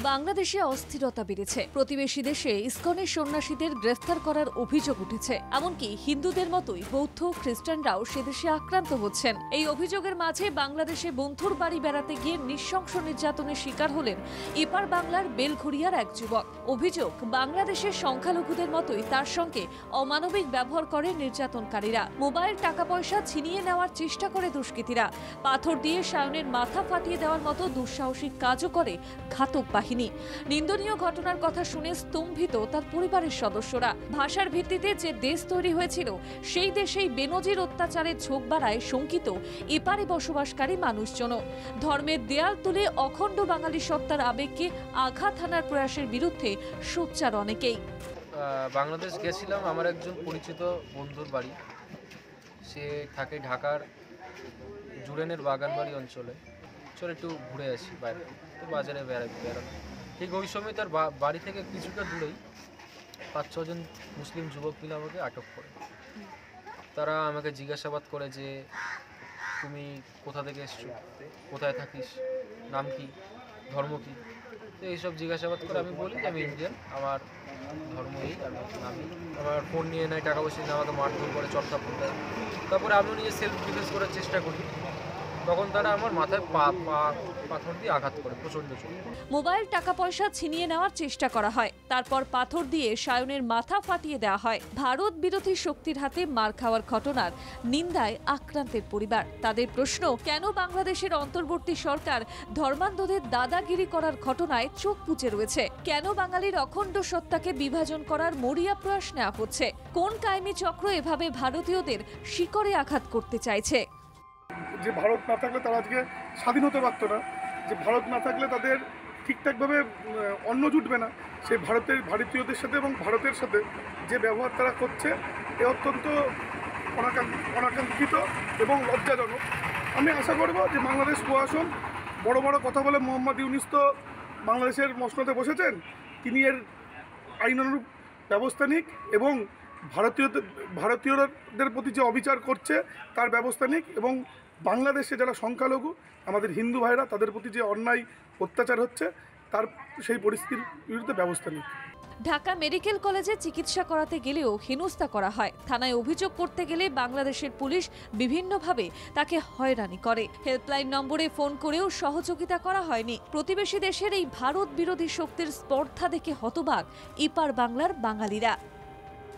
বাংলাদেশে অস্থিরতা বেড়েছে। প্রতিবেশী দেশে ইসকনের সন্ন্যাসীদের গ্রেফতার করার অভিযোগ উঠেছে। এমনকি হিন্দুদের মতোই বৌদ্ধ খ্রিস্টানরাও সে দেশে আক্রান্ত হচ্ছেন। এই অভিযোগের মাঝে বাংলাদেশে বন্ধুর বাড়ি বেড়াতে গিয়ে নৃশংস নির্যাতনের শিকার হলেন এপার বাংলার বেলঘরিয়ার এক যুবক। অভিযোগ, বাংলাদেশের সংখ্যালঘুদের মতোই তার সঙ্গে অমানবিক ব্যবহার করে নির্যাতনকারীরা। মোবাইল, টাকা পয়সা ছিনিয়ে নেওয়ার চেষ্টা করে দুষ্কৃতীরা। পাথর দিয়ে সায়নের মাথা ফাটিয়ে দেওয়ার মতো দুঃসাহসিক কাজও করে ঘাতক বাহিনী। নিন্দনীয় ঘটনার কথা শুনে স্তম্ভিত তার পরিবারের সদস্যরা। ভাষার ভিত্তিতে যে দেশ তৈরি হয়েছিল সেই দেশেই বেনজির অত্যাচারের ঝোঁক বাড়ায় শঙ্কিত এপারে বসবাসকারী মানুষজন। ধর্মের দেয়াল তুলে অখণ্ড বাঙালি সত্তার আবেগকে আঘাত হানার প্রয়াসের বিরুদ্ধে সোচ্চার অনেকেই। বাংলাদেশ গেছিলাম আমার একজন পরিচিত বন্ধুর বাড়ি। সে থাকে ঢাকার জুড়েনের বাগানবাড়ি অঞ্চলে। চলে একটু ঘুরে আসি বাইরে, বাজারে বেড়ানো। ঠিক ওই সময় তার বাড়ি থেকে কিছুটা দূরেই 5-6 জন মুসলিম যুবক মিলে আমাকে আটক করে। তারা আমাকে জিজ্ঞাসাবাদ করে যে তুমি কোথা থেকে এসছো, কোথায় থাকিস, নাম কি, ধর্ম কী। তো এইসব জিজ্ঞাসাবাদ করে আমি বলি যে আমি ইন্ডিয়ান, আমার ধর্ম এই, আমি আমার ফোন নিয়ে নেয়, টাকা পয়সা নিয়ে আমাকে মারধর করে, চটকাপড় দেয়। তারপরে আমিও নিজে সেলফ ডিফেন্স করার চেষ্টা করি। তখন তারা আমার মাথায় পাথর দিয়ে আঘাত করে প্রচন্ড জোরে। মোবাইল, টাকা পয়সা ছিনিয়ে নেওয়ার চেষ্টা করা হয়। তারপর পাথর দিয়ে সায়নের মাথা ফাটিয়ে দেওয়া হয়। ভারত বিরোধী শক্তির হাতে মার খাওয়ার ঘটনার নিন্দায় আক্রান্তের পরিবার। তাদের প্রশ্ন, কেন বাংলাদেশের অন্তর্বর্তী সরকার ধর্মান্ধদের দাদাগিরি করার ঘটনায় চোখ বুজে রয়েছে? কেন বাঙালির অখণ্ড সত্তাকে বিভাজন করার মরিয়া প্রয়াস নেওয়া হচ্ছে? কোন কায়েমি চক্র এভাবে ভারতীয়দের শিকড়ে আঘাত করতে চাইছে? যে ভারত না থাকলে তারা আজকে স্বাধীন হতে পারতো না, যে ভারত না থাকলে তাদের ঠিকঠাকভাবে অন্ন জুটবে না, সেই ভারতীয়দের সাথে এবং ভারতের সাথে যে ব্যবহার তারা করছে এ অত্যন্ত অনাকাঙ্ক্ষিত এবং লজ্জাজনক। আমি আশা করব যে বাংলাদেশ প্রশাসন বড় বড় কথা বলে মোহাম্মদ ইউনূস তো বাংলাদেশের মসনদে বসেছেন, তিনি এর আইনানুরূপ ব্যবস্থা নিক এবং ভারতীয়দের প্রতি যে অবিচার করছে তার ব্যবস্থা নিক এবং বাংলাদেশে যারা সংখ্যালঘু আমাদের হিন্দু ভাইরা তাদের প্রতি যে অন্যায় অত্যাচার হচ্ছে তার সেই পরিস্থিতির বিরুদ্ধে ব্যবস্থা নিক। ঢাকা মেডিকেল কলেজে চিকিৎসা করাতে গেলেও হেনস্থা করা হয়। থানায় অভিযোগ করতে গেলে বাংলাদেশের পুলিশ বিভিন্নভাবে তাকে হয়রানি করে। হেল্পলাইন নম্বরে ফোন করেও সহযোগিতা করা হয়নি। প্রতিবেশী দেশের এই ভারত বিরোধী শক্তির স্পর্ধা দেখে হতবাক এপার বাংলার বাঙালিরা।